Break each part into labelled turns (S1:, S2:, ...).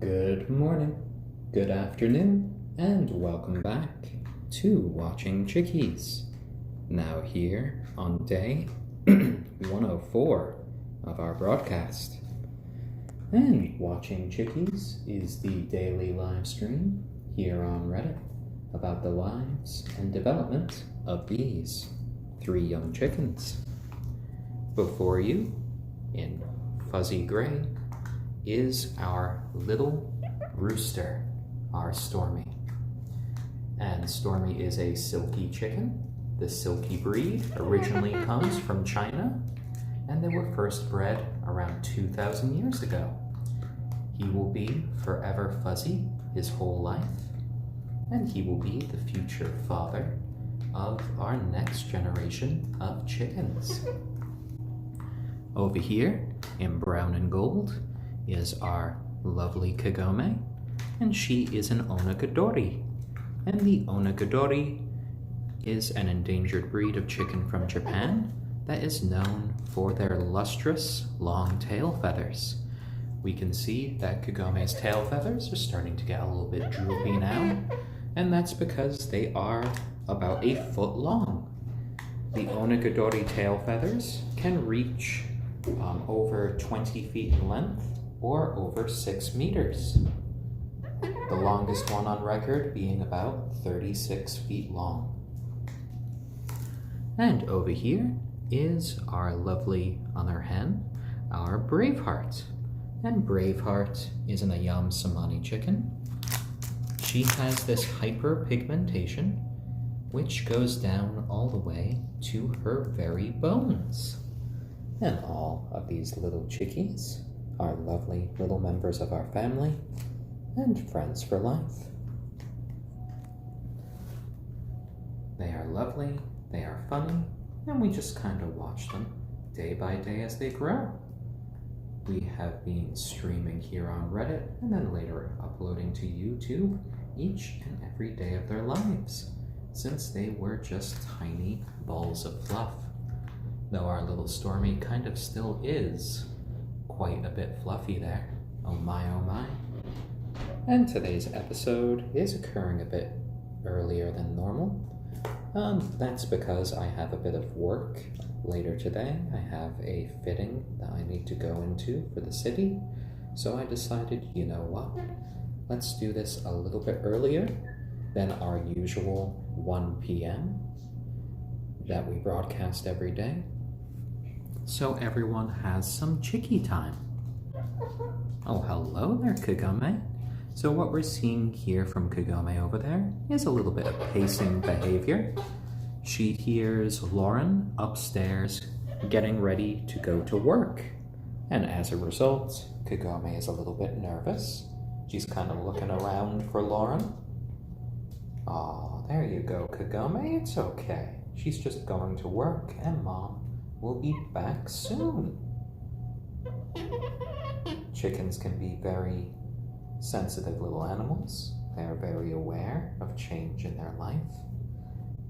S1: Good morning, good afternoon, and welcome back to Watching Chickies. Now here on day 104 of our broadcast. And Watching Chickies is the daily live stream here on Reddit about the lives and development of these 3 young chickens. Before you, in fuzzy gray, is our little rooster, our Stormy. And Stormy is a silkie chicken. The silkie breed originally comes from China, and they were first bred around 2,000 years ago. He will be forever fuzzy his whole life, and he will be the future father of our next generation of chickens. Over here, in brown and gold, is our lovely Kagome, and she is an onagadori. And the onagadori is an endangered breed of chicken from Japan that is known for their lustrous long tail feathers. We can see that Kagome's tail feathers are starting to get a little bit droopy now, and that's because they are about 1 foot long. The onagadori tail feathers can reach over 20 feet in length or over 6 meters. The longest one on record being about 36 feet long. And over here is our lovely other hen, our Braveheart. And Braveheart is an ayam cemeni chicken. She has this hyperpigmentation which goes down all the way to her very bones. And all of these little chickies are lovely little members of our family and friends for life. They are lovely, they are funny, and we just kind of watch them day by day as they grow. We have been streaming here on Reddit and then later uploading to YouTube each and every day of their lives, since they were just tiny balls of fluff. Though our little Stormy kind of still is quite a bit fluffy there. Oh my, oh my. And today's episode is occurring a bit earlier than normal. That's because I have a bit of work later today. I have a fitting that I need to go into for the city. So I decided, you know what? Let's do this a little bit earlier than our usual 1 p.m. that we broadcast every day, so everyone has some chickie time. Oh, hello there, Kagome. So what we're seeing here from Kagome over there is a little bit of pacing behavior. She hears Lauren upstairs getting ready to go to work. And as a result, Kagome is a little bit nervous. She's kind of looking around for Lauren. Oh, there you go, Kagome. It's okay. She's just going to work, and Mom will be back soon. Chickens can be very sensitive little animals. They are very aware of change in their life,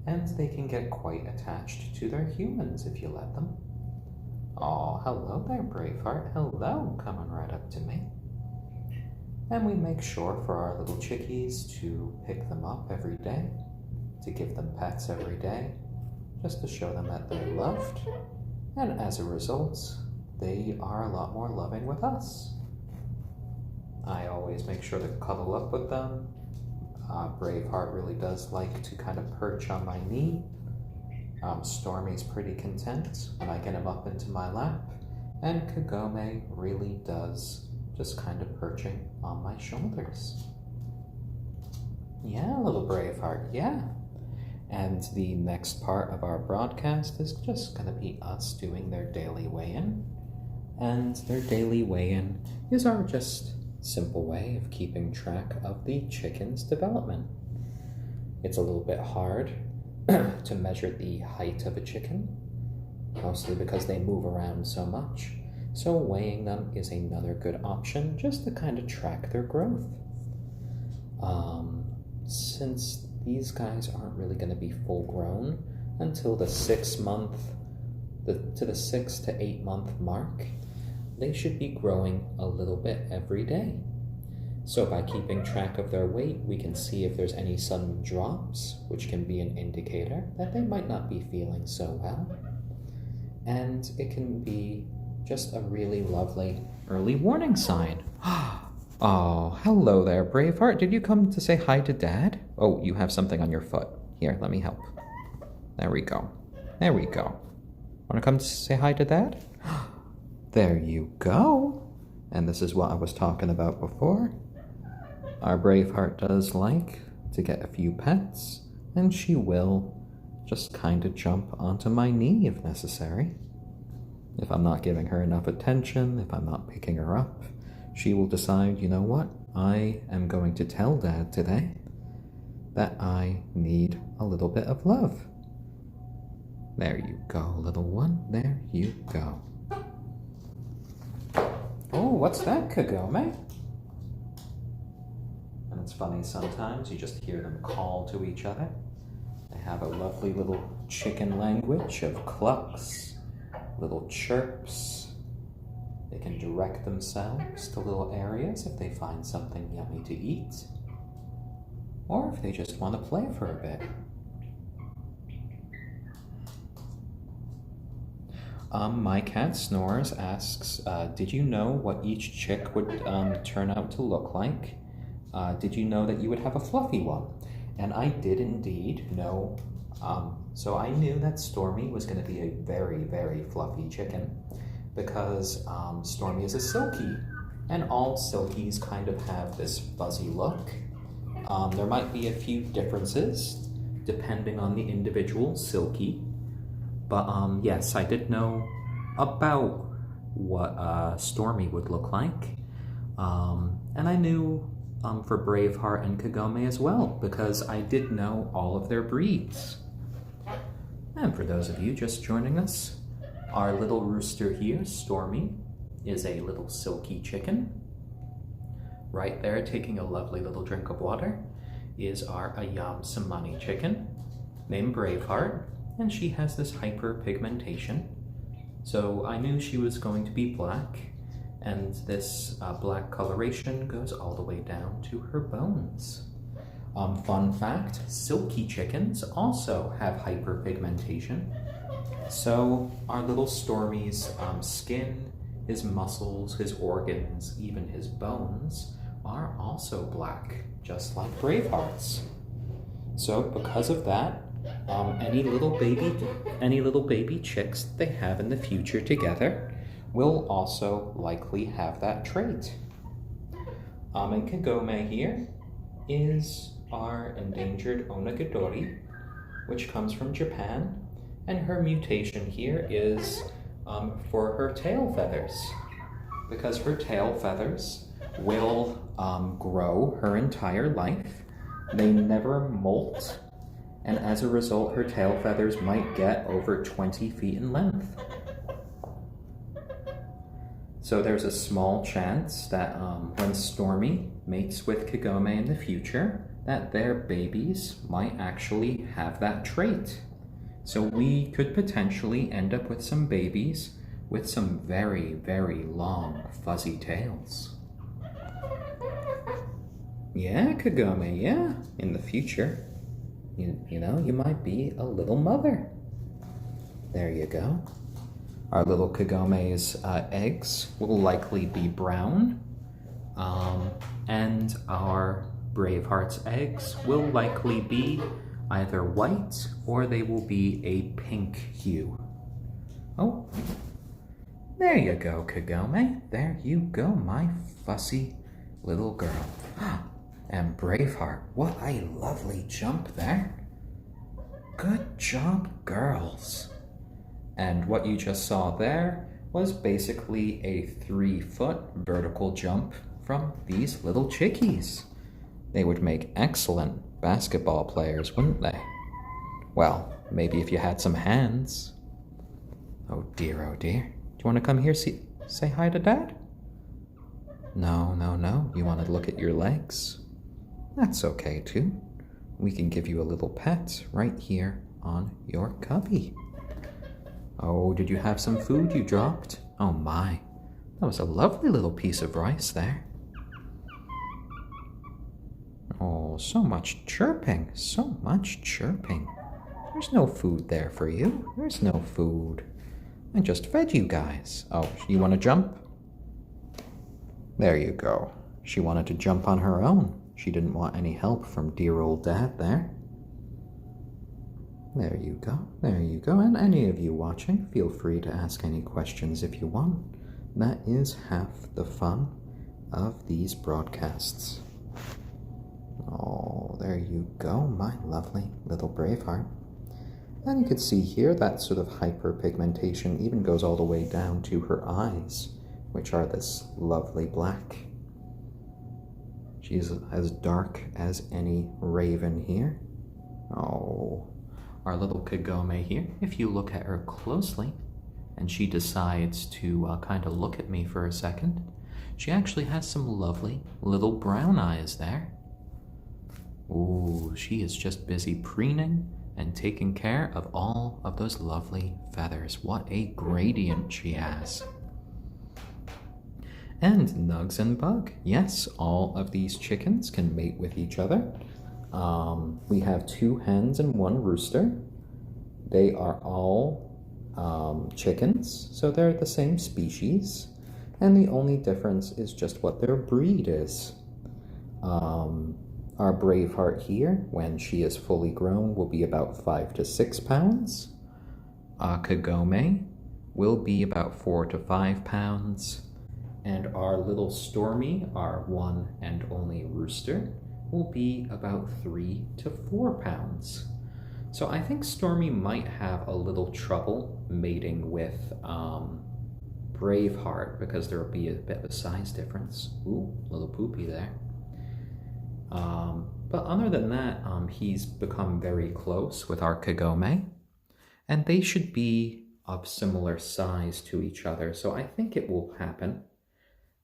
S1: and they can get quite attached to their humans if you let them. Oh, hello there, Braveheart. Hello, coming right up to me. And we make sure for our little chickies to pick them up every day, to give them pets every day, just to show them that they're loved. And as a result, they are a lot more loving with us. I always make sure to cuddle up with them. Braveheart really does like to kind of perch on my knee. Stormy's pretty content when I get him up into my lap. And Kagome really does just kind of perching on my shoulders. Yeah, little Braveheart, yeah. And the next part of our broadcast is just going to be us doing their daily weigh-in. And their daily weigh-in is our just simple way of keeping track of the chicken's development. It's a little bit hard to measure the height of a chicken, mostly because they move around so much. So weighing them is another good option just to kind of track their growth. Since these guys aren't really going to be full grown until the 6 to 8 month mark, they should be growing a little bit every day. So by keeping track of their weight, we can see if there's any sudden drops, which can be an indicator that they might not be feeling so well. And it can be just a really lovely early warning sign. Oh, hello there, Braveheart. Did you come to say hi to Dad? Oh, you have something on your foot. Here, let me help. There we go. There we go. Want to come to say hi to Dad? There you go. And this is what I was talking about before. Our Braveheart does like to get a few pets, and she will just kind of jump onto my knee if necessary. If I'm not giving her enough attention, if I'm not picking her up, she will decide, you know what, I am going to tell Dad today that I need a little bit of love. There you go, little one. There you go. Oh, what's that, Kagome? And it's funny, sometimes you just hear them call to each other. They have a lovely little chicken language of clucks, little chirps. They can direct themselves to little areas if they find something yummy to eat, or if they just want to play for a bit. My cat Snores asks, did you know what each chick would turn out to look like? Did you know that you would have a fluffy one? And I did indeed know. So I knew that Stormy was going to be a very, very fluffy chicken because Stormy is a silkie, and all silkies kind of have this fuzzy look. There might be a few differences depending on the individual silkie, but yes, I did know about what Stormy would look like, and I knew for Braveheart and Kagome as well, because I did know all of their breeds. And for those of you just joining us, our little rooster here, Stormy, is a little silky chicken. Right there, taking a lovely little drink of water, is our ayam cemeni chicken, named Braveheart, and she has this hyperpigmentation. So I knew she was going to be black, and this black coloration goes all the way down to her bones. Fun fact, silky chickens also have hyperpigmentation. So our little Stormy's skin, his muscles, his organs, even his bones are also black, just like Braveheart's. So because of that, any little baby chicks they have in the future together will also likely have that trait. And Kagome here is our endangered onagadori, which comes from Japan, and her mutation here is for her tail feathers, because her tail feathers will grow her entire life. They never molt, and as a result, her tail feathers might get over 20 feet in length. So there's a small chance that when Stormy mates with Kagome in the future, that their babies might actually have that trait. So we could potentially end up with some babies with some very, very long, fuzzy tails. Yeah, Kagome, yeah. In the future, you know, you might be a little mother. There you go. Our little Kagome's eggs will likely be brown, and our Braveheart's eggs will likely be either white or they will be a pink hue. Oh, there you go, Kagome. There you go, my fussy little girl. And Braveheart, what a lovely jump there. Good job, girls. And what you just saw there was basically a 3-foot vertical jump from these little chickies. They would make excellent basketball players, wouldn't they? Well, maybe if you had some hands. Oh dear, oh dear. Do you want to come here say hi to Dad? No. You want to look at your legs? That's okay too. We can give you a little pet right here on your cubby. Oh, did you have some food you dropped? Oh my, that was a lovely little piece of rice there. Oh, so much chirping, so much chirping. There's no food there for you. There's no food. I just fed you guys. Oh, you want to jump? There you go. She wanted to jump on her own. She didn't want any help from dear old dad there. There you go, there you go. And any of you watching, feel free to ask any questions if you want. That is half the fun of these broadcasts. Oh, there you go, my lovely little Braveheart. And you can see here that sort of hyperpigmentation even goes all the way down to her eyes, which are this lovely black. She's as dark as any raven here. Oh, our little Kagome here, if you look at her closely, and she decides to kind of look at me for a second, she actually has some lovely little brown eyes there. Ooh, she is just busy preening and taking care of all of those lovely feathers. What a gradient she has. And Nugs and Bug. Yes, all of these chickens can mate with each other. We have 2 hens and 1 rooster. They are all chickens, so they're the same species. And the only difference is just what their breed is. Our Braveheart here, when she is fully grown, will be about 5 to 6 pounds. Kagome will be about 4 to 5 pounds. And our little Stormy, our one and only rooster, will be about 3 to 4 pounds. So I think Stormy might have a little trouble mating with Braveheart because there will be a bit of a size difference. Ooh, little poopy there. But other than that, he's become very close with our Kagome, and they should be of similar size to each other, so I think it will happen.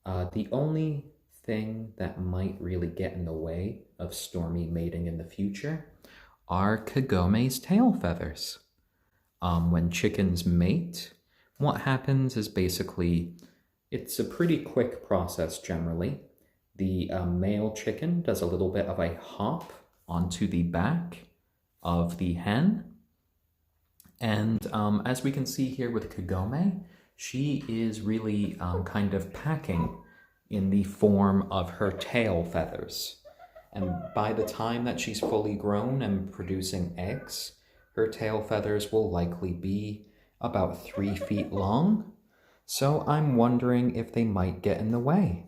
S1: The only thing that might really get in the way of Stormy mating in the future are Kagome's tail feathers. When chickens mate, what happens is basically, it's a pretty quick process generally. The male chicken does a little bit of a hop onto the back of the hen. And as we can see here with Kagome, she is really kind of packing in the form of her tail feathers. And by the time that she's fully grown and producing eggs, her tail feathers will likely be about 3 feet long. So I'm wondering if they might get in the way.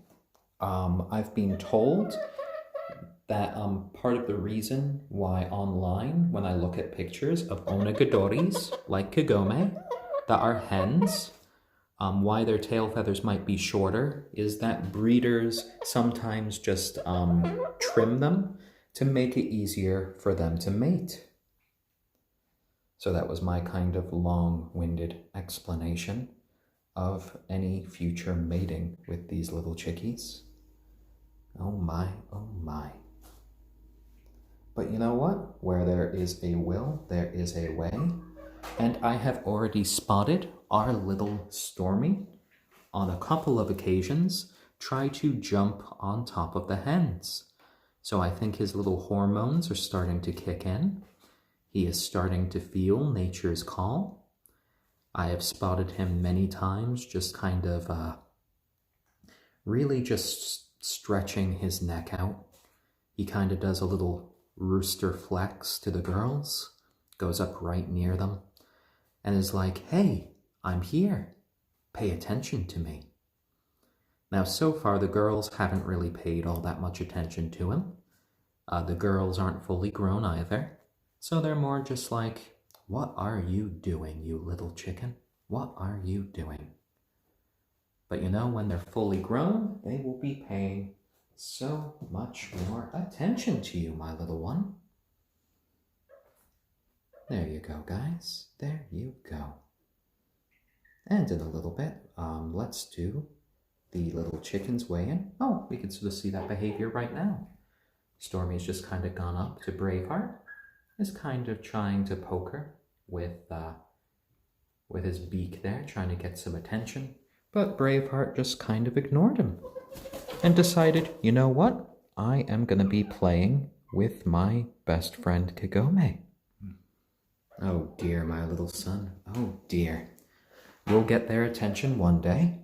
S1: I've been told that part of the reason why online, when I look at pictures of onagadoris like Kagome, that are hens, why their tail feathers might be shorter is that breeders sometimes just trim them to make it easier for them to mate. So that was my kind of long-winded explanation of any future mating with these little chickies. Oh my, oh my. But you know what? Where there is a will, there is a way. And I have already spotted our little Stormy on a couple of occasions try to jump on top of the hens. So I think his little hormones are starting to kick in. He is starting to feel nature's call. I have spotted him many times just kind of really just stretching his neck out. He kind of does a little rooster flex to the girls, goes up right near them, and is like, hey, I'm here. Pay attention to me. Now, so far, the girls haven't really paid all that much attention to him. The girls aren't fully grown either, so they're more just like, what are you doing, you little chicken? What are you doing? But you know, when they're fully grown, they will be paying so much more attention to you, my little one. There you go, guys. There you go. And in a little bit, let's do the little chickens weigh in. Oh, we can sort of see that behavior right now. Stormy's just kind of gone up to Braveheart, is kind of trying to poke her with his beak there, trying to get some attention. But Braveheart just kind of ignored him and decided, you know what? I am going to be playing with my best friend Kagome. Oh dear, my little son. Oh dear. We'll get their attention one day.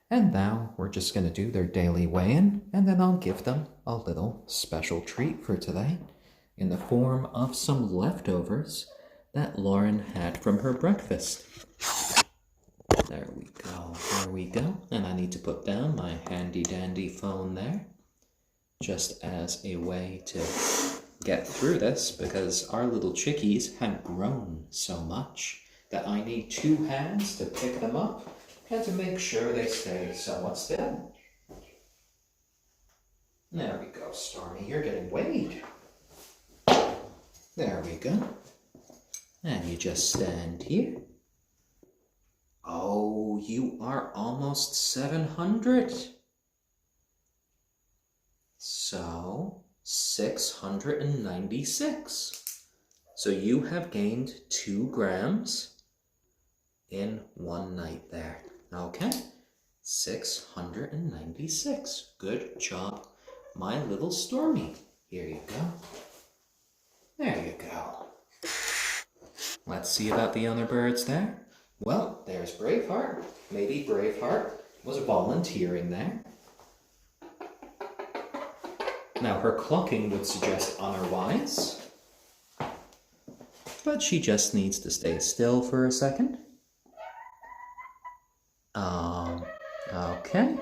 S1: And now we're just going to do their daily weigh-in, and then I'll give them a little special treat for today in the form of some leftovers that Lauren had from her breakfast. There we go, there we go. And I need to put down my handy-dandy phone there, just as a way to get through this, because our little chickies have grown so much that I need 2 hands to pick them up and to make sure they stay somewhat still. There we go, Stormy, you're getting weighed. There we go. And you just stand here. Oh, you are almost 700. So, 696. So you have gained 2 grams in one night there. Okay, 696. Good job, my little Stormy. Here you go. There you go. Let's see about the other birds there. Well, there's Braveheart. Maybe Braveheart was volunteering there. Now, her clucking would suggest otherwise, but she just needs to stay still for a second. Okay.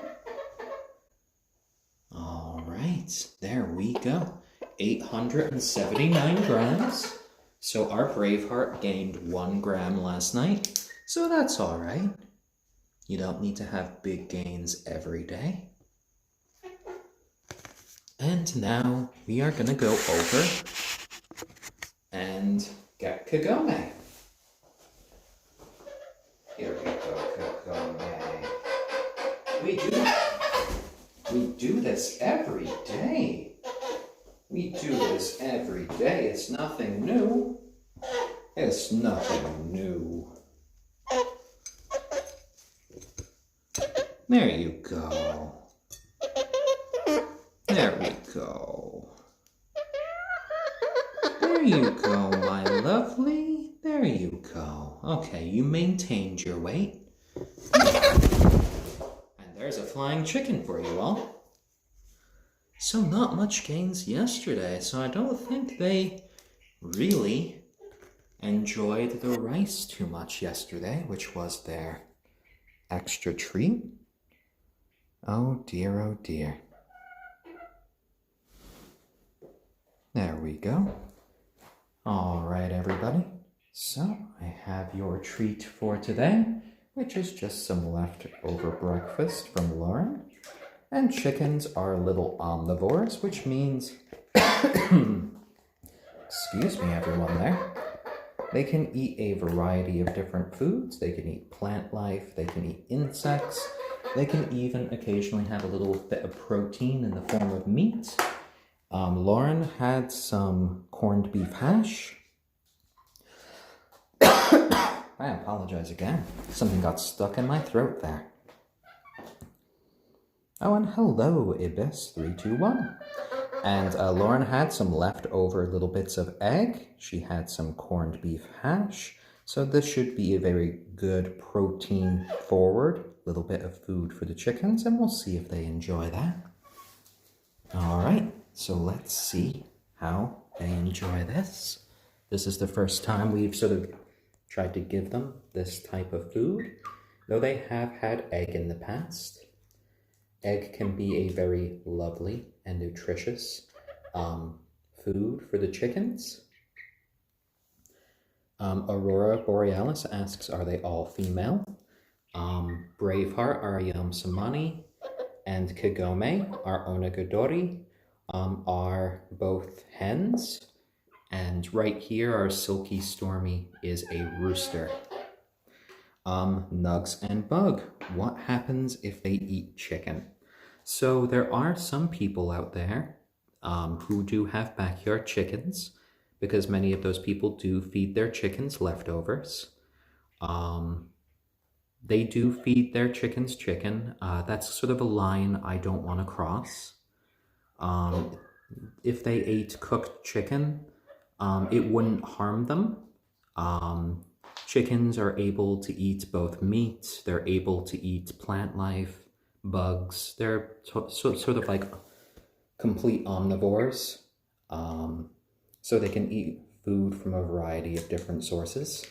S1: All right, there we go. 879 grams. So our Braveheart gained 1 gram last night, so that's all right. You don't need to have big gains every day. And now we are going to go over and get Kagome. Here we go, Kagome. We do this every day. We do this every day. It's nothing new. It's nothing new. There you go. There we go. There you go, my lovely. There you go. Okay, you maintained your weight. And there's a flying chicken for you all. So not much gains yesterday, so I don't think they really enjoyed the rice too much yesterday, which was their extra treat. Oh dear, oh dear. There we go. All right, everybody. So I have your treat for today, which is just some leftover breakfast from Lauren. And chickens are little omnivores, which means, excuse me, everyone there, they can eat a variety of different foods. They can eat plant life, they can eat insects, they can even occasionally have a little bit of protein in the form of meat. Lauren had some corned beef hash. I apologize again. Something got stuck in my throat there. Oh, and hello, Ibis321. And Lauren had some leftover little bits of egg. She had some corned beef hash. So this should be a very good protein-forward little bit of food for the chickens, and we'll see if they enjoy that. All right, so let's see how they enjoy this. This is the first time we've sort of tried to give them this type of food, though they have had egg in the past. Egg can be a very lovely and nutritious food for the chickens. Aurora Borealis asks, are they all female? Braveheart, our ayam, cemeni, and Kagome, our onagadori, are both hens. And right here, our silkie Stormy is a rooster. Nugs and Bug, what happens if they eat chicken? So there are some people out there who do have backyard chickens, because many of those people do feed their chickens leftovers. They do feed their chickens chicken. That's sort of a line I don't want to cross. if they ate cooked chicken, it wouldn't harm them. Chickens are able to eat both meat, they're able to eat plant life, bugs. They're sort of like complete omnivores. So they can eat food from a variety of different sources.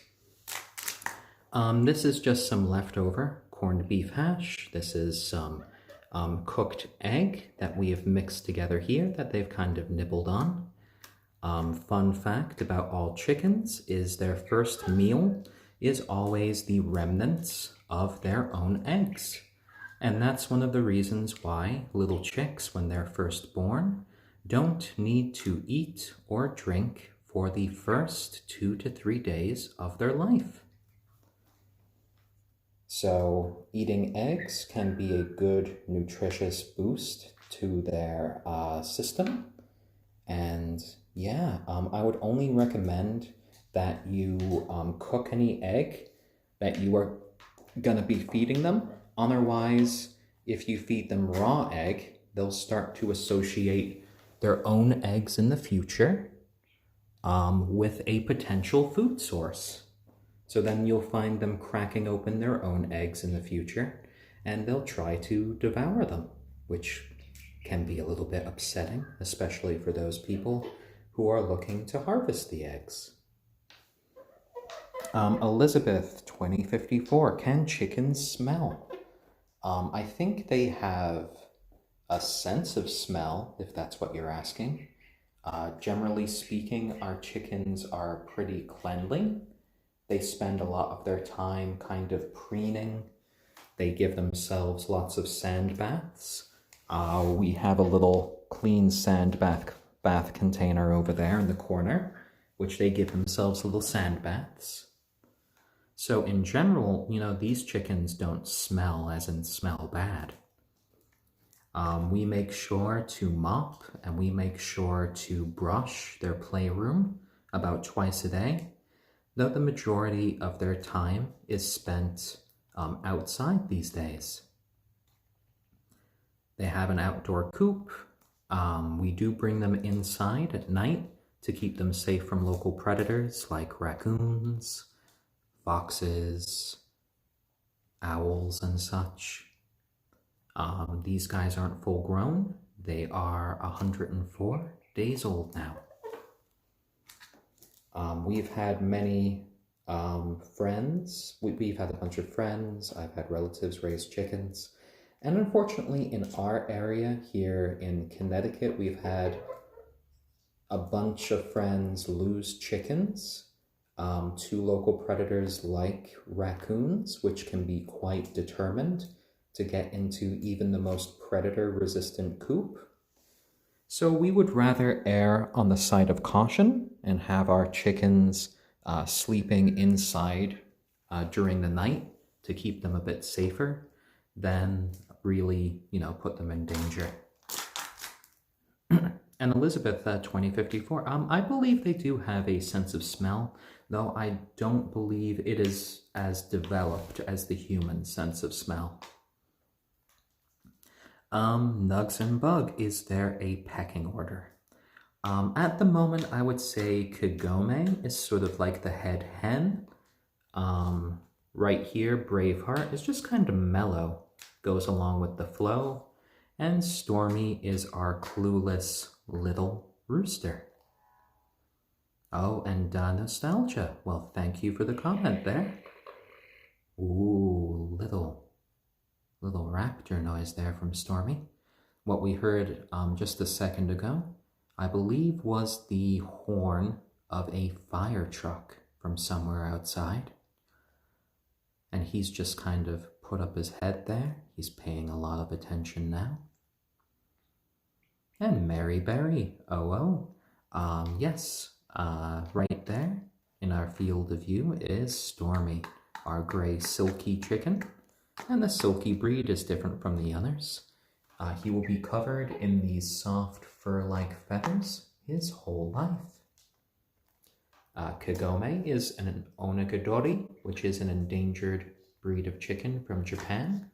S1: This is just some leftover corned beef hash. This is some cooked egg that we have mixed together here that they've kind of nibbled on. Fun fact about all chickens is their first meal is always the remnants of their own eggs. And that's one of the reasons why little chicks, when they're first born, don't need to eat or drink for the first 2 to 3 days of their life. So eating eggs can be a good nutritious boost to their system. And yeah, I would only recommend that you cook any egg that you are gonna be feeding them. Otherwise, if you feed them raw egg, they'll start to associate their own eggs in the future with a potential food source. So then you'll find them cracking open their own eggs in the future, and they'll try to devour them, which can be a little bit upsetting, especially for those people who are looking to harvest the eggs. Elizabeth 2054, can chickens smell? I think they have a sense of smell, if that's what you're asking. Generally speaking, our chickens are pretty cleanly. They spend a lot of their time kind of preening. They give themselves lots of sand baths. We have a little clean sand bath container over there in the corner, which they give themselves little sand baths. So in general, you know, these chickens don't smell as in smell bad. We make sure to mop and we make sure to brush their playroom about twice a day, though the majority of their time is spent outside these days. They have an outdoor coop. We do bring them inside at night to keep them safe from local predators like raccoons, foxes, owls, and such. These guys aren't full grown. They are 104 days old now. We've had many friends. We've had a bunch of friends. I've had relatives raise chickens. And unfortunately, in our area here in Connecticut, we've had a bunch of friends lose chickens to local predators like raccoons, which can be quite determined to get into even the most predator-resistant coop. So we would rather err on the side of caution and have our chickens sleeping inside during the night to keep them a bit safer than really, you know, put them in danger. And Elizabeth 2054, I believe they do have a sense of smell, though I don't believe it is as developed as the human sense of smell. Nugs and Bug, is there a pecking order? At the moment, I would say Kagome is sort of like the head hen. Right here, Braveheart is just kind of mellow, goes along with the flow. And Stormy is our clueless little rooster. Oh, and Nostalgia. Well, thank you for the comment there. Ooh, little raptor noise there from Stormy. What we heard just a second ago, I believe, was the horn of a fire truck from somewhere outside. And he's just kind of put up his head there. He's paying a lot of attention now. And Mary Berry, yes, right there in our field of view is Stormy, our gray silky chicken. And the silky breed is different from the others. He will be covered in these soft fur-like feathers his whole life. Kagome is an onagadori, which is an endangered breed of chicken from Japan.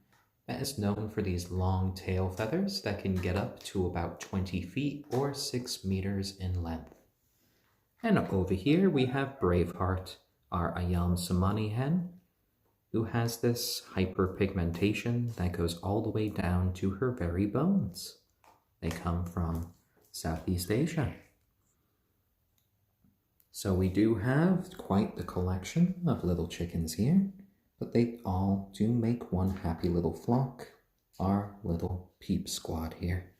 S1: that is known for these long tail feathers that can get up to about 20 feet or 6 meters in length. And over here we have Braveheart, our ayam cemeni hen, who has this hyperpigmentation that goes all the way down to her very bones. They come from Southeast Asia. So we do have quite the collection of little chickens here, but they all do make one happy little flock, our little peep squad here.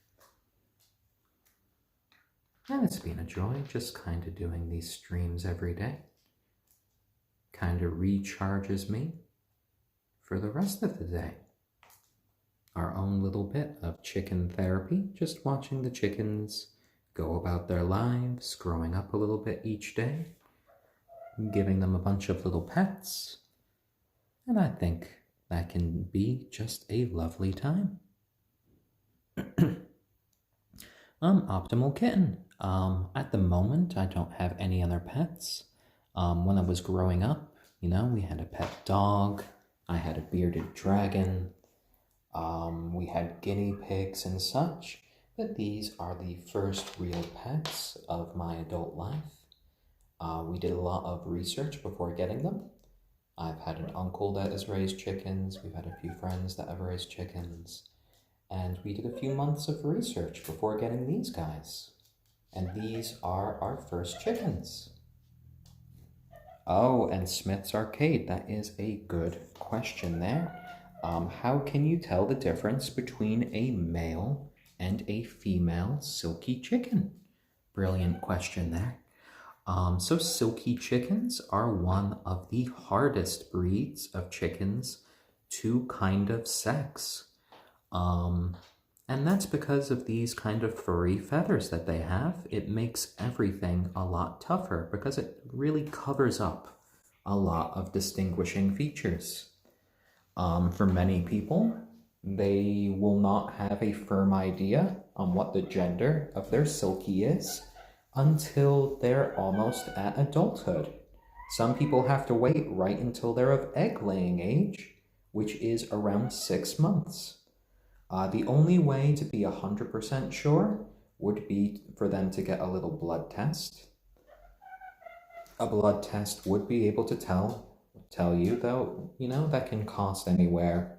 S1: And it's been a joy just kind of doing these streams every day. Kind of recharges me for the rest of the day. Our own little bit of chicken therapy, just watching the chickens go about their lives, growing up a little bit each day, giving them a bunch of little pets, and I think that can be just a lovely time. Optimal kitten. At the moment, I don't have any other pets. When I was growing up, we had a pet dog, I had a bearded dragon, we had guinea pigs and such. But these are the first real pets of my adult life. We did a lot of research before getting them. I've had an uncle that has raised chickens, we've had a few friends that have raised chickens, and we did a few months of research before getting these guys. And these are our first chickens. Oh, and Smith's Arcade, that is a good question there. How can you tell the difference between a male and a female silkie chicken? Brilliant question there. So silkie chickens are one of the hardest breeds of chickens to kind of sex. And that's because of these kind of furry feathers that they have. It makes everything a lot tougher because it really covers up a lot of distinguishing features. For many people, they will not have a firm idea on what the gender of their silkie is until they're almost at adulthood. Some people have to wait right until they're of egg-laying age, which is around 6 months. The only way to be 100% sure would be for them to get a little blood test. A blood test would be able to tell you, though, that can cost anywhere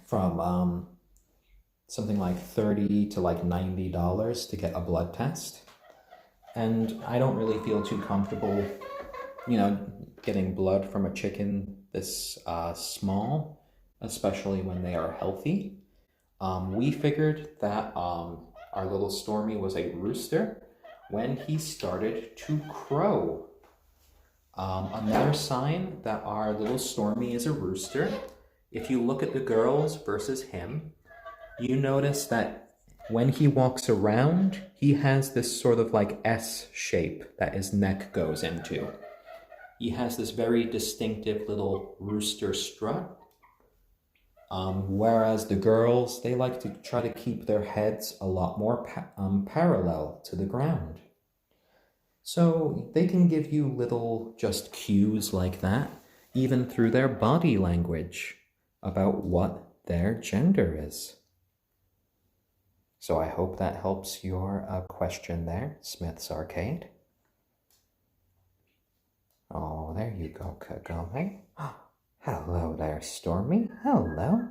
S1: from something like $30 to like $90 to get a blood test. And I don't really feel too comfortable, getting blood from a chicken this small, especially when they are healthy. We figured that our little Stormy was a rooster when he started to crow. Another sign that our little Stormy is a rooster, if you look at the girls versus him, you notice that when he walks around, he has this sort of like S shape that his neck goes into. He has this very distinctive little rooster strut. Whereas the girls, they like to try to keep their heads a lot more parallel to the ground. So they can give you little just cues like that, even through their body language, about what their gender is. So I hope that helps your question there, Smith's Arcade. Oh, there you go, Kagome. Hello there, Stormy. Hello.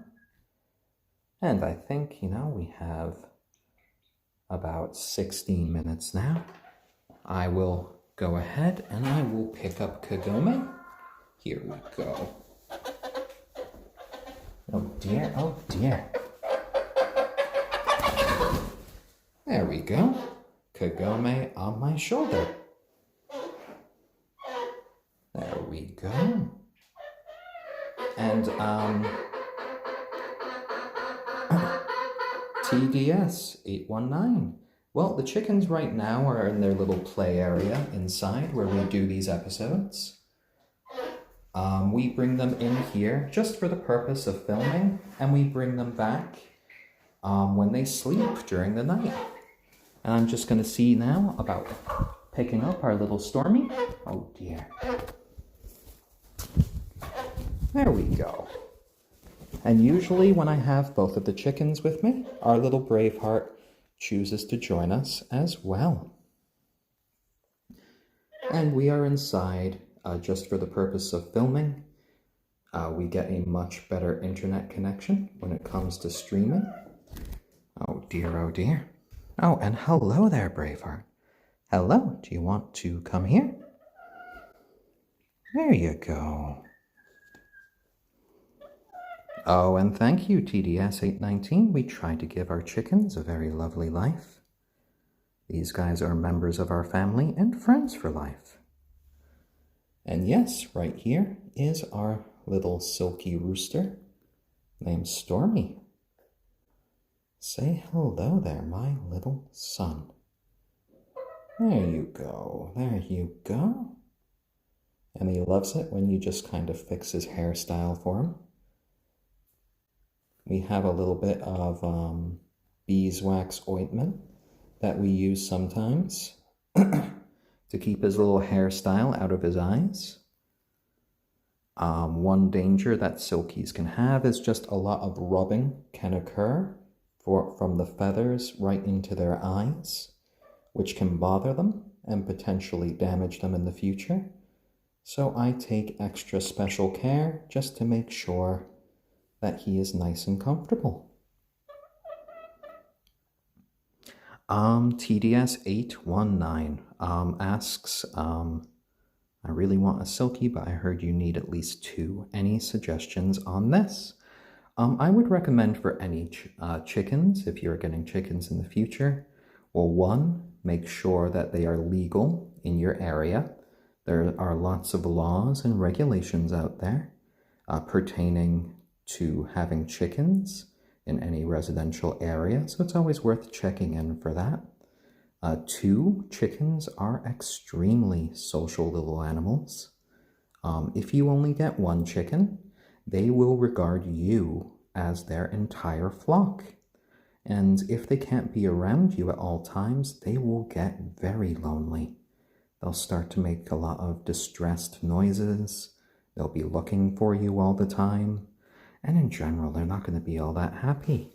S1: And I think, we have about 16 minutes now. I will go ahead and I will pick up Kagome. Here we go. Oh dear, oh dear. There we go. Kagome on my shoulder. There we go. And, TDS 819. Well, the chickens right now are in their little play area inside where we do these episodes. We bring them in here just for the purpose of filming, and we bring them back when they sleep during the night. And I'm just going to see now about picking up our little Stormy. Oh dear. There we go. And usually when I have both of the chickens with me, our little Braveheart chooses to join us as well. And we are inside just for the purpose of filming. We get a much better internet connection when it comes to streaming. Oh dear, oh dear. Oh, and hello there, Braveheart. Hello, do you want to come here? There you go. Oh, and thank you, TDS819. We tried to give our chickens a very lovely life. These guys are members of our family and friends for life. And yes, right here is our little silky rooster named Stormy. Say hello there, my little son. There you go, there you go. And he loves it when you just kind of fix his hairstyle for him. We have a little bit of beeswax ointment that we use sometimes to keep his little hairstyle out of his eyes. One danger that silkies can have is just a lot of rubbing can occur from the feathers right into their eyes, which can bother them and potentially damage them in the future. So I take extra special care just to make sure that he is nice and comfortable. TDS819 asks, I really want a silkie, but I heard you need at least 2. Any suggestions on this? I would recommend for any chickens, if you're getting chickens in the future, well, 1, make sure that they are legal in your area. There are lots of laws and regulations out there pertaining to having chickens in any residential area, so it's always worth checking in for that. 2, chickens are extremely social little animals. If you only get 1 chicken, they will regard you as their entire flock. And if they can't be around you at all times, they will get very lonely. They'll start to make a lot of distressed noises. They'll be looking for you all the time. And in general, they're not going to be all that happy.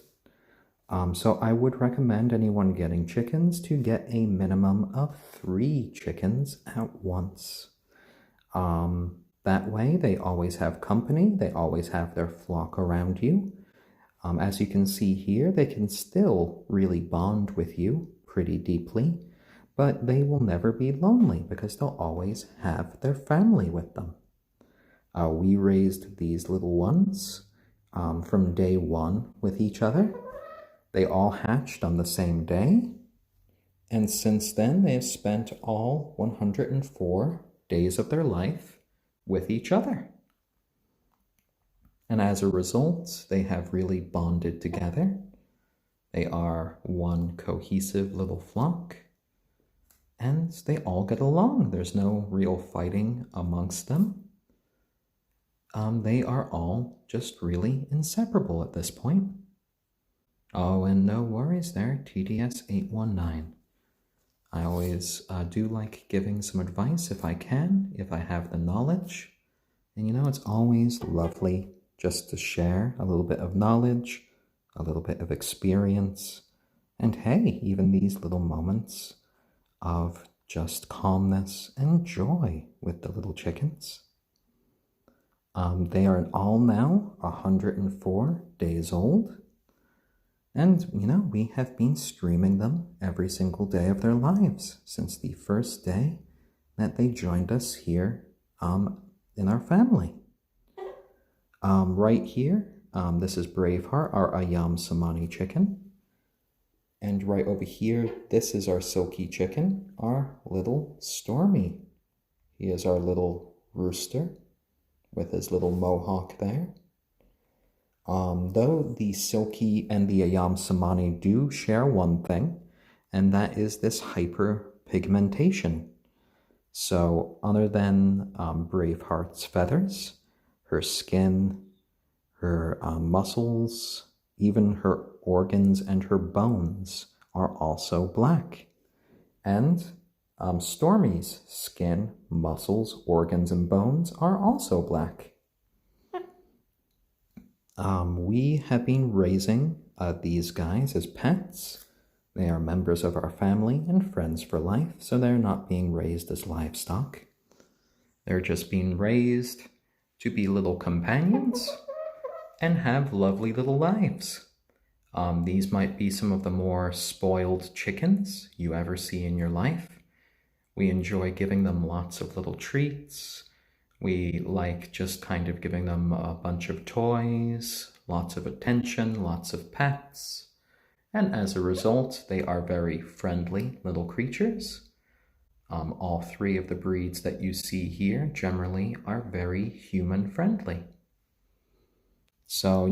S1: So I would recommend anyone getting chickens to get a minimum of 3 chickens at once. That way, they always have company. They always have their flock around you. As you can see here, they can still really bond with you pretty deeply, but they will never be lonely because they'll always have their family with them. We raised these little ones from day 1 with each other. They all hatched on the same day, and since then they have spent all 104 days of their life with each other. And as a result, they have really bonded together. They are one cohesive little flock, and they all get along. There's no real fighting amongst them. They are all just really inseparable at this point. Oh, and no worries there, TDS819. I always do like giving some advice if I can, if I have the knowledge. And you know, it's always lovely just to share a little bit of knowledge, a little bit of experience, and hey, even these little moments of just calmness and joy with the little chickens. They are all now 104 days old. And, you know, we have been streaming them every single day of their lives since the first day that they joined us here in our family. Right here, this is Braveheart, our ayam cemeni chicken. And right over here, this is our silky chicken, our little Stormy. He is our little rooster with his little mohawk there. Though the silkie and the ayam cemeni do share one thing, and that is this hyperpigmentation. So other than Braveheart's feathers, her skin, her muscles, even her organs and her bones are also black. And Stormy's skin, muscles, organs, and bones are also black. We have been raising these guys as pets. They are members of our family and friends for life, so they're not being raised as livestock. They're just being raised to be little companions and have lovely little lives. These might be some of the more spoiled chickens you ever see in your life. We enjoy giving them lots of little treats. We like just kind of giving them a bunch of toys, lots of attention, lots of pets. And as a result, they are very friendly little creatures. All three of the breeds that you see here generally are very human friendly. So,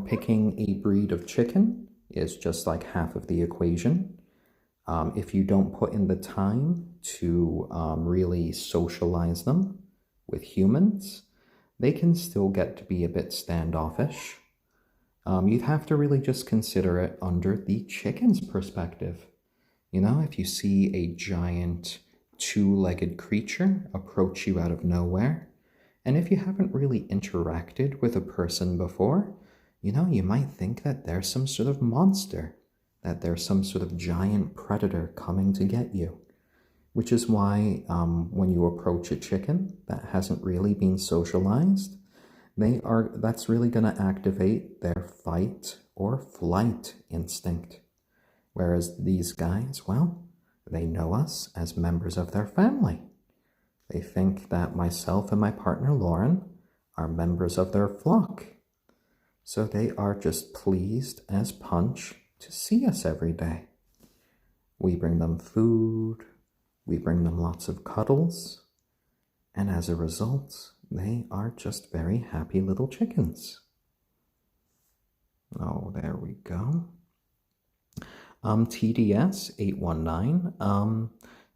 S1: picking a breed of chicken is just like half of the equation. If you don't put in the time to really socialize them with humans, they can still get to be a bit standoffish. You'd have to really just consider it under the chicken's perspective. If you see a giant two-legged creature approach you out of nowhere, and if you haven't really interacted with a person before, you might think that there's some sort of monster, that there's some sort of giant predator coming to get you. Which is why when you approach a chicken that hasn't really been socialized, that's really going to activate their fight or flight instinct. Whereas these guys, well, they know us as members of their family. They think that myself and my partner Lauren are members of their flock. So they are just pleased as punch to see us every day. We bring them food, we bring them lots of cuddles, and as a result, they are just very happy little chickens. Oh, there we go. TDS819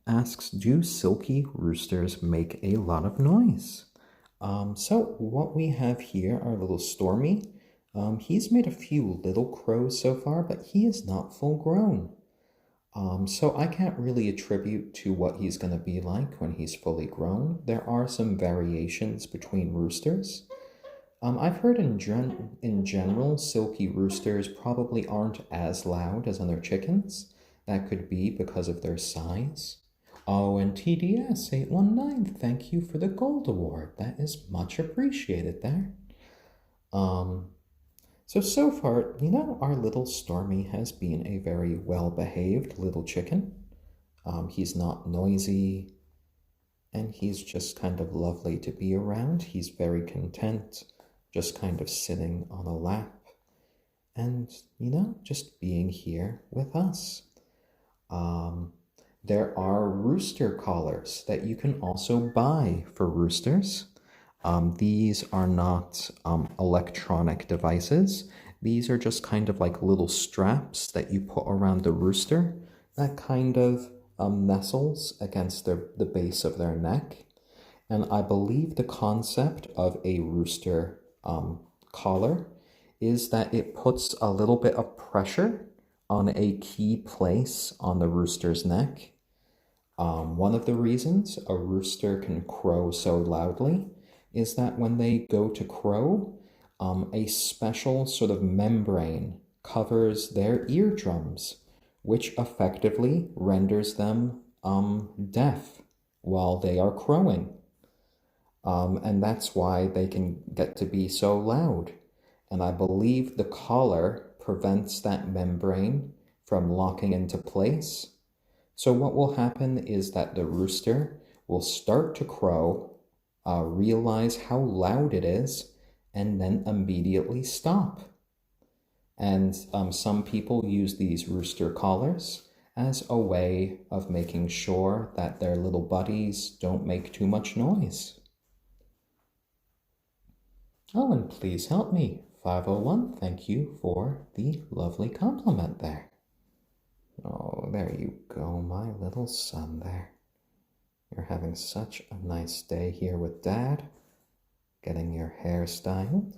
S1: asks, do silky roosters make a lot of noise? So what we have here are little Stormy. He's made a few little crows so far, but he is not full grown. So I can't really attribute to what he's going to be like when he's fully grown. There are some variations between roosters. I've heard in general, silky roosters probably aren't as loud as other chickens. That could be because of their size. Oh, and TDS819, thank you for the gold award. That is much appreciated there. So far, our little Stormy has been a very well-behaved little chicken. He's not noisy, and he's just kind of lovely to be around. He's very content, just kind of sitting on a lap, and, just being here with us. There are rooster collars that you can also buy for roosters. These are not electronic devices. These are just kind of like little straps that you put around the rooster that kind of nestles against the base of their neck. And I believe the concept of a rooster collar is that it puts a little bit of pressure on a key place on the rooster's neck. One of the reasons a rooster can crow so loudly is that when they go to crow, a special sort of membrane covers their eardrums, which effectively renders them deaf while they are crowing. And that's why they can get to be so loud. And I believe the collar prevents that membrane from locking into place. So what will happen is that the rooster will start to crow, realize how loud it is, and then immediately stop. And some people use these rooster collars as a way of making sure that their little buddies don't make too much noise. Oh, and please help me. 501, thank you for the lovely compliment there. Oh, there you go, my little son there. You're having such a nice day here with Dad, getting your hair styled.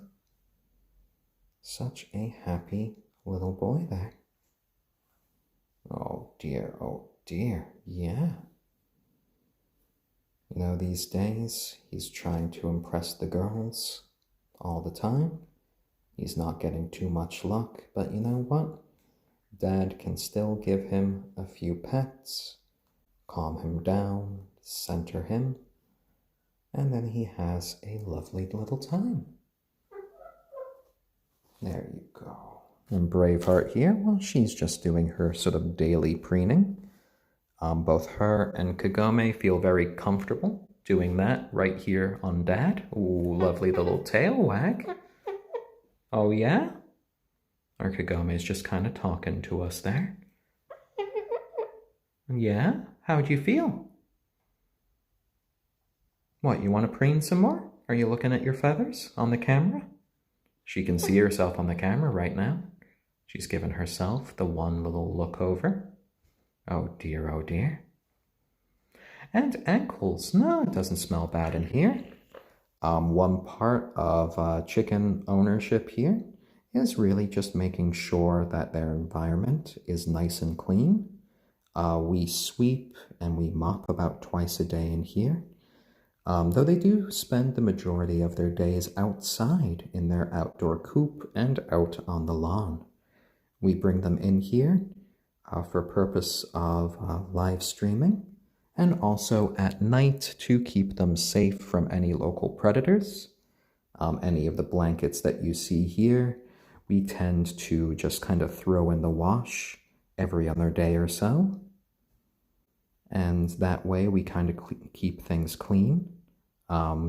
S1: Such a happy little boy there. Oh dear, yeah. These days, he's trying to impress the girls all the time. He's not getting too much luck, but you know what? Dad can still give him a few pets, calm him down, center him, and then he has a lovely little time. There you go. And Braveheart here, well, she's just doing her sort of daily preening. Both her and Kagome feel very comfortable doing that right here on Dad. Ooh, lovely little tail wag. Oh yeah? Our Kagome is just kind of talking to us there. Yeah? How'd you feel? What, you want to preen some more? Are you looking at your feathers on the camera? She can see herself on the camera right now. She's given herself the one little look over. Oh dear, oh dear. And ankles. No, it doesn't smell bad in here. One part of chicken ownership here is really just making sure that their environment is nice and clean. We sweep and we mop about twice a day in here. Though they do spend the majority of their days outside in their outdoor coop and out on the lawn. We bring them in here for purpose of live streaming and also at night to keep them safe from any local predators. Any of the blankets that you see here, we tend to just kind of throw in the wash every other day or so. And that way we kind of keep things clean.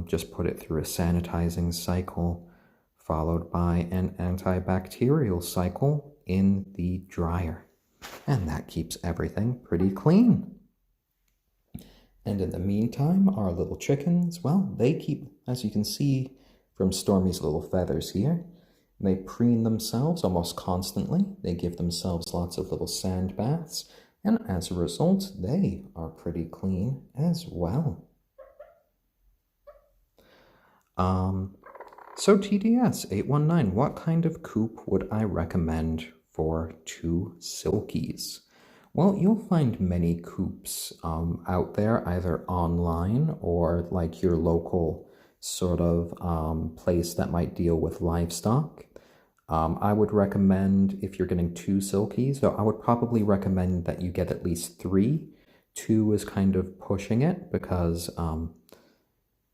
S1: Just put it through a sanitizing cycle followed by an antibacterial cycle in the dryer. And that keeps everything pretty clean. And in the meantime, our little chickens, well, they keep, as you can see from Stormy's little feathers here, they preen themselves almost constantly. They give themselves lots of little sand baths, and as a result, they are pretty clean as well. So TDS 819, what kind of coop would I recommend for two silkies? Well, you'll find many coops out there, either online or like your local sort of place that might deal with livestock. I would recommend, if you're getting two silkies, so I would probably recommend that you get at least 3. 2 is kind of pushing it because,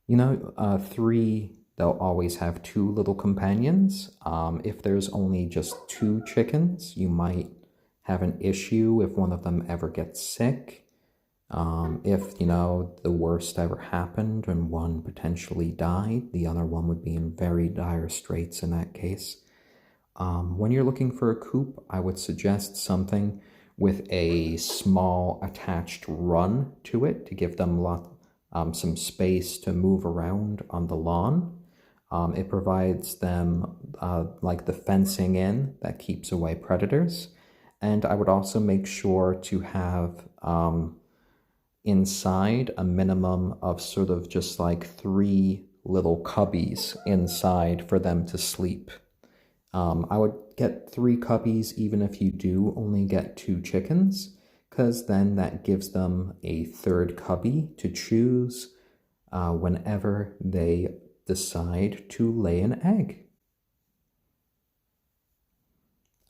S1: 3, they'll always have 2 little companions. If there's only just 2 chickens, you might have an issue if one of them ever gets sick. If, the worst ever happened and one potentially died, the other one would be in very dire straits in that case. When you're looking for a coop, I would suggest something with a small attached run to it to give them some space to move around on the lawn. It provides them like the fencing in that keeps away predators. And I would also make sure to have inside a minimum of sort of just like 3 little cubbies inside for them to sleep. I would get 3 cubbies even if you do only get 2 chickens, because then that gives them a 3rd cubby to choose whenever they decide to lay an egg.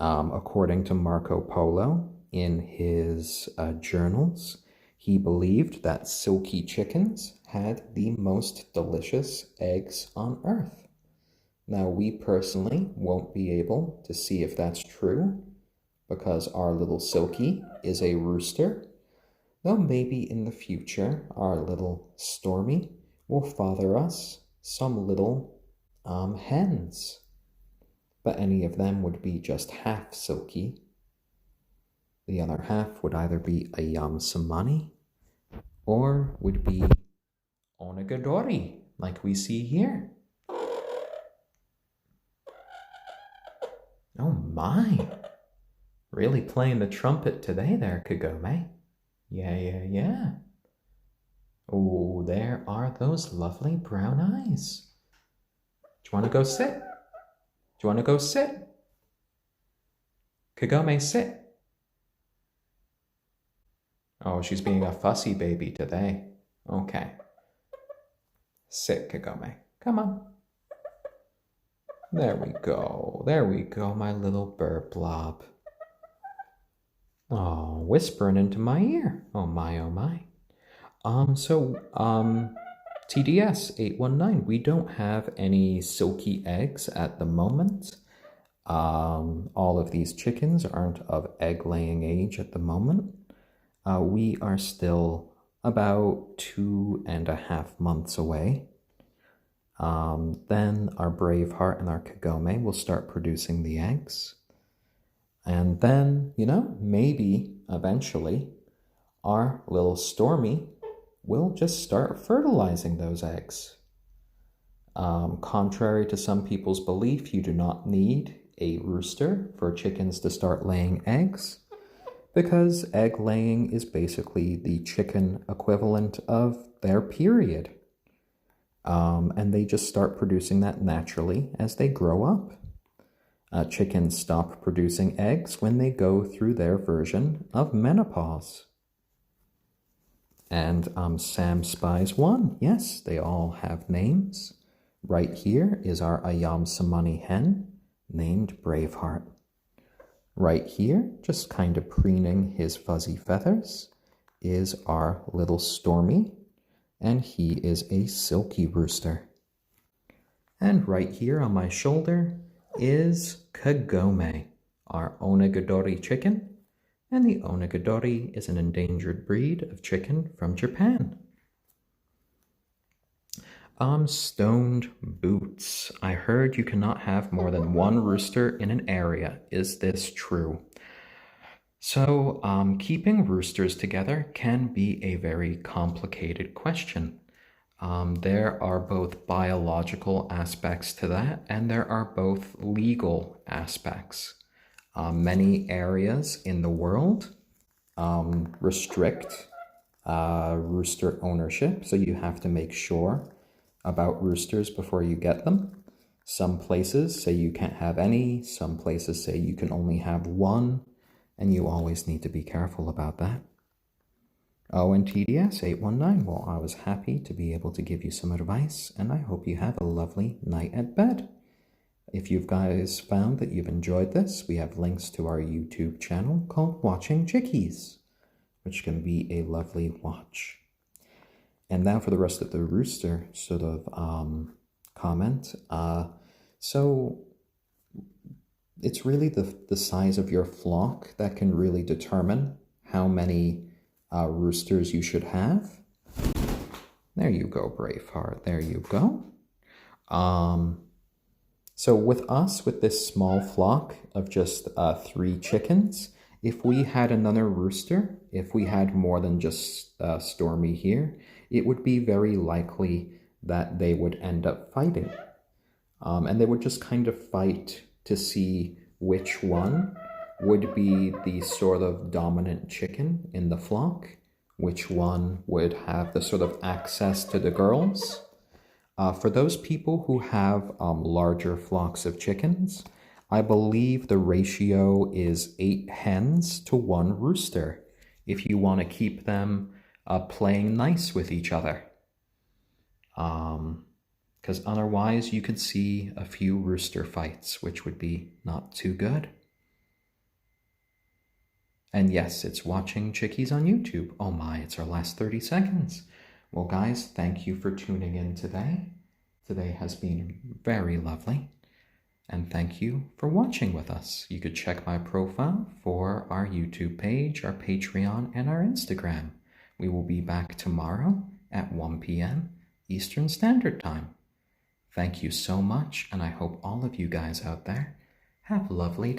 S1: According to Marco Polo, in his journals, he believed that silky chickens had the most delicious eggs on earth. Now, we personally won't be able to see if that's true because our little silky is a rooster, though maybe in the future our little Stormy will father us some little hens. But any of them would be just half silky. The other half would either be ayam cemeni or would be onagadori, like we see here. Oh my! Really playing the trumpet today there, Kagome. Yeah. Oh, there are those lovely brown eyes. Do you want to go sit? Do you want to go sit? Kagome, sit. Oh, she's being a fussy baby today. Okay. Sit, Kagome. Come on. There we go. There we go, my little bird blob. Oh, whispering into my ear. Oh my, oh my. TDS 819, we don't have any silky eggs at the moment. All of these chickens aren't of egg laying age at the moment. We are still about 2.5 months away. Then our Braveheart and our Kagome will start producing the eggs. And then, maybe eventually our little Stormy will just start fertilizing those eggs. Contrary to some people's belief, you do not need a rooster for chickens to start laying eggs, because egg laying is basically the chicken equivalent of their period. And they just start producing that naturally as they grow up. Chickens stop producing eggs when they go through their version of menopause. And Sam spies one. Yes, they all have names. Right here is our ayam cemeni hen, named Braveheart. Right here, just kind of preening his fuzzy feathers, is our little Stormy, and he is a silky rooster. And right here on my shoulder is Kagome, our onagadori chicken, and the onagadori is an endangered breed of chicken from Japan. Stoned boots. I heard you cannot have more than one rooster in an area. Is this true? So, keeping roosters together can be a very complicated question. There are both biological aspects to that, and there are both legal aspects. Many areas in the world restrict rooster ownership, so you have to make sure about roosters before you get them. Some places say you can't have any, some places say you can only have one, and you always need to be careful about that. Oh, and TDS 819, well, I was happy to be able to give you some advice, and I hope you have a lovely night at bed. If you guys found that you've enjoyed this, we have links to our YouTube channel called Watching Chickies, which can be a lovely watch. And now for the rest of the rooster sort of comment. So it's really the size of your flock that can really determine how many roosters you should have. There you go, Braveheart. There you go. So with us, with this small flock of just 3 chickens, if we had another rooster, if we had more than just Stormy here, it would be very likely that they would end up fighting. And they would just kind of fight to see which one would be the sort of dominant chicken in the flock, which one would have the sort of access to the girls. For those people who have larger flocks of chickens, I believe the ratio is 8 hens to 1 rooster, if you want to keep them playing nice with each other. Because otherwise you could see a few rooster fights, which would be not too good. And yes, it's Watching Chickies on YouTube. Oh my, it's our last 30 seconds. Well, guys, thank you for tuning in today. Today has been very lovely. And thank you for watching with us. You could check my profile for our YouTube page, our Patreon, and our Instagram. We will be back tomorrow at 1 p.m. Eastern Standard Time. Thank you so much, and I hope all of you guys out there have a lovely day.